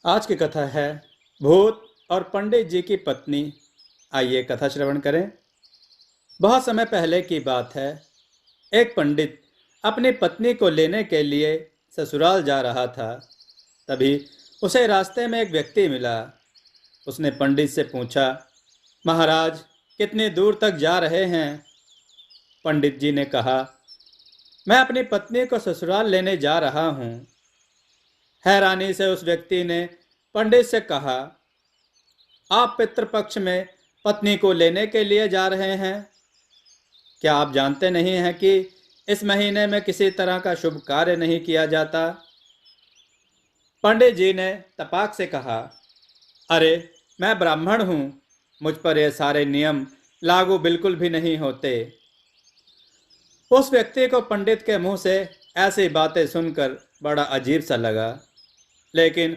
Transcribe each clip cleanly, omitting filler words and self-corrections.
आज की कथा है भूत और पंडित जी की पत्नी। आइए कथा श्रवण करें। बहुत समय पहले की बात है। एक पंडित अपनी पत्नी को लेने के लिए ससुराल जा रहा था। तभी उसे रास्ते में एक व्यक्ति मिला। उसने पंडित से पूछा, महाराज, कितनी दूर तक जा रहे हैं? पंडित जी ने कहा, मैं अपनी पत्नी को ससुराल लेने जा रहा हूँ। हैरानी से उस व्यक्ति ने पंडित से कहा, आप पितृपक्ष में पत्नी को लेने के लिए जा रहे हैं? क्या आप जानते नहीं हैं कि इस महीने में किसी तरह का शुभ कार्य नहीं किया जाता? पंडित जी ने तपाक से कहा, अरे, मैं ब्राह्मण हूँ, मुझ पर ये सारे नियम लागू बिल्कुल भी नहीं होते। उस व्यक्ति को पंडित के मुंह से ऐसी बातें सुनकर बड़ा अजीब सा लगा, लेकिन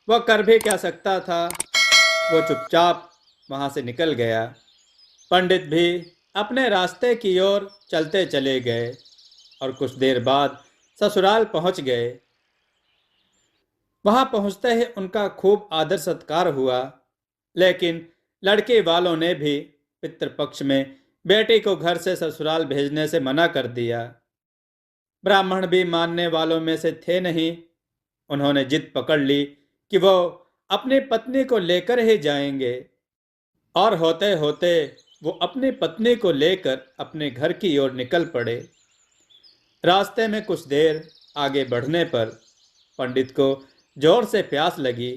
वह कर भी क्या सकता था। वो चुपचाप वहां से निकल गया। पंडित भी अपने रास्ते की ओर चलते चले गए और कुछ देर बाद ससुराल पहुंच गए। वहां पहुंचते ही उनका खूब आदर सत्कार हुआ, लेकिन लड़के वालों ने भी पितृपक्ष में बेटी को घर से ससुराल भेजने से मना कर दिया। ब्राह्मण भी मानने वालों में से थे नहीं। उन्होंने जिद पकड़ ली कि वो अपनी पत्नी को लेकर ही जाएंगे, और होते होते वो अपनी पत्नी को लेकर अपने घर की ओर निकल पड़े। रास्ते में कुछ देर आगे बढ़ने पर पंडित को जोर से प्यास लगी।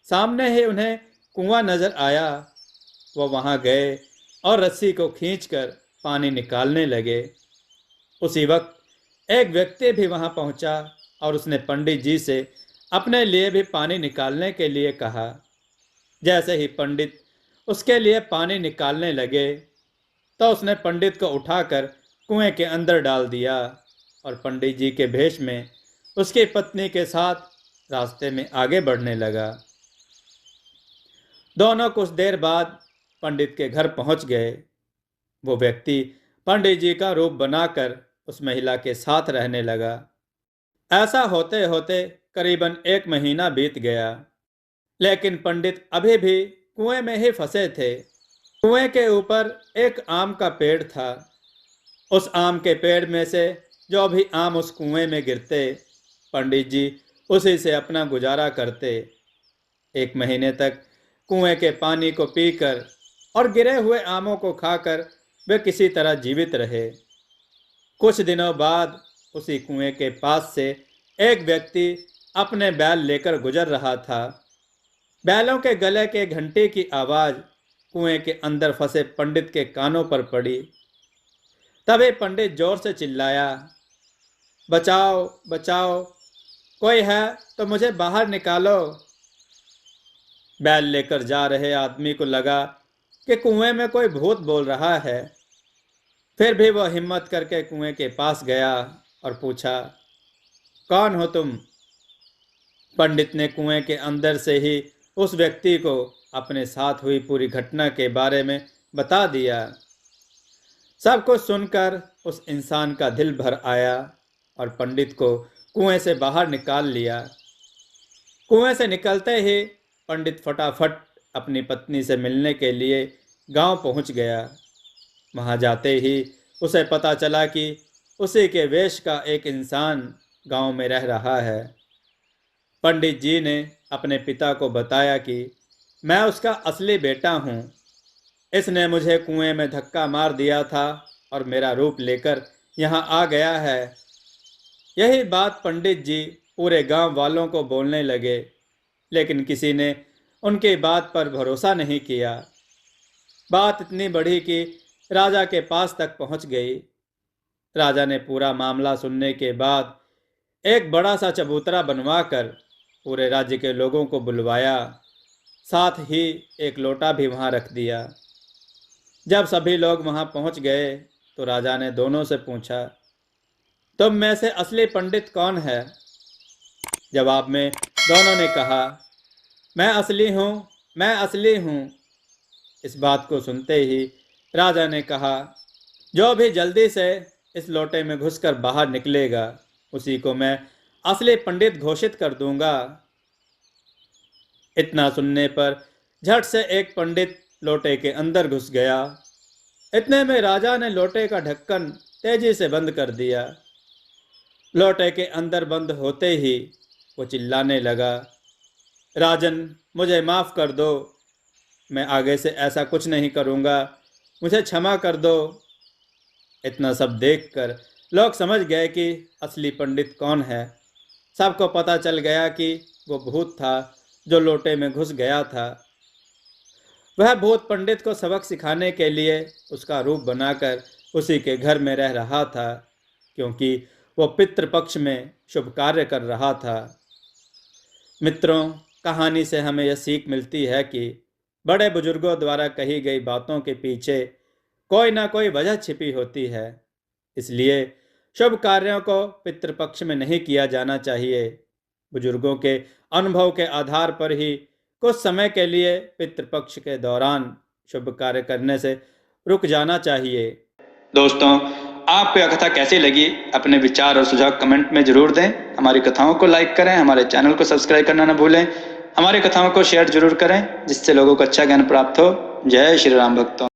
सामने ही उन्हें कुआं नजर आया। वो वहां गए और रस्सी को खींचकर पानी निकालने लगे। उसी वक्त एक व्यक्ति भी वहां पहुंचा और उसने पंडित जी से अपने लिए भी पानी निकालने के लिए कहा। जैसे ही पंडित उसके लिए पानी निकालने लगे तो उसने पंडित को उठाकर कुएं के अंदर डाल दिया और पंडित जी के भेष में उसकी पत्नी के साथ रास्ते में आगे बढ़ने लगा। दोनों कुछ देर बाद पंडित के घर पहुंच गए। वो व्यक्ति पंडित जी का रूप बनाकर उस महिला के साथ रहने लगा। ऐसा होते होते करीबन 1 महीना बीत गया, लेकिन पंडित अभी भी कुएं में ही फंसे थे। कुएं के ऊपर एक आम का पेड़ था। उस आम के पेड़ में से जो भी आम उस कुएं में गिरते, पंडित जी उसी से अपना गुजारा करते। 1 महीने तक कुएं के पानी को पीकर और गिरे हुए आमों को खाकर वे किसी तरह जीवित रहे। कुछ दिनों बाद उसी कुएं के पास से एक व्यक्ति अपने बैल लेकर गुजर रहा था। बैलों के गले के घंटे की आवाज कुएं के अंदर फंसे पंडित के कानों पर पड़ी। तभी पंडित जोर से चिल्लाया, बचाओ बचाओ, कोई है तो मुझे बाहर निकालो। बैल लेकर जा रहे आदमी को लगा कि कुएं में कोई भूत बोल रहा है। फिर भी वह हिम्मत करके कुएं के पास गया और पूछा, कौन हो तुम? पंडित ने कुएं के अंदर से ही उस व्यक्ति को अपने साथ हुई पूरी घटना के बारे में बता दिया। सब कुछ सुनकर उस इंसान का दिल भर आया और पंडित को कुएं से बाहर निकाल लिया। कुएं से निकलते ही पंडित फटाफट अपनी पत्नी से मिलने के लिए गांव पहुंच गया। वहां जाते ही उसे पता चला कि उसी के वेश का एक इंसान गांव में रह रहा है। पंडित जी ने अपने पिता को बताया कि मैं उसका असली बेटा हूँ। इसने मुझे कुएं में धक्का मार दिया था और मेरा रूप लेकर यहाँ आ गया है। यही बात पंडित जी पूरे गांव वालों को बोलने लगे, लेकिन किसी ने उनकी बात पर भरोसा नहीं किया। बात इतनी बढ़ी कि राजा के पास तक पहुंच गई। राजा ने पूरा मामला सुनने के बाद एक बड़ा सा चबूतरा बनवाकर पूरे राज्य के लोगों को बुलवाया। साथ ही एक लोटा भी वहां रख दिया। जब सभी लोग वहां पहुंच गए तो राजा ने दोनों से पूछा, तुम में से असली पंडित कौन है? जवाब में दोनों ने कहा, मैं असली हूँ, मैं असली हूँ। इस बात को सुनते ही राजा ने कहा, जो भी जल्दी से इस लोटे में घुसकर बाहर निकलेगा, उसी को मैं असली पंडित घोषित कर दूंगा। इतना सुनने पर झट से एक पंडित लोटे के अंदर घुस गया। इतने में राजा ने लोटे का ढक्कन तेजी से बंद कर दिया। लोटे के अंदर बंद होते ही वो चिल्लाने लगा, राजन, मुझे माफ कर दो, मैं आगे से ऐसा कुछ नहीं करूँगा, मुझे क्षमा कर दो। इतना सब देखकर लोग समझ गए कि असली पंडित कौन है। सबको पता चल गया कि वो भूत था जो लोटे में घुस गया था। वह भूत पंडित को सबक सिखाने के लिए उसका रूप बनाकर उसी के घर में रह रहा था, क्योंकि वो पितृपक्ष में शुभ कार्य कर रहा था। मित्रों, कहानी से हमें यह सीख मिलती है कि बड़े बुजुर्गों द्वारा कही गई बातों के पीछे कोई ना कोई वजह छिपी होती है। इसलिए शुभ कार्यों को पितृपक्ष में नहीं किया जाना चाहिए। बुजुर्गों के अनुभव के आधार पर ही कुछ समय के लिए पितृपक्ष के दौरान शुभ कार्य करने से रुक जाना चाहिए। दोस्तों, आपको यह कथा कैसी लगी? अपने विचार और सुझाव कमेंट में जरूर दें। हमारी कथाओं को लाइक करें, हमारे चैनल को सब्सक्राइब करना न भूलें। हमारी कथाओं को शेयर जरूर करें, जिससे लोगों को अच्छा ज्ञान प्राप्त हो। जय श्री राम भक्तों।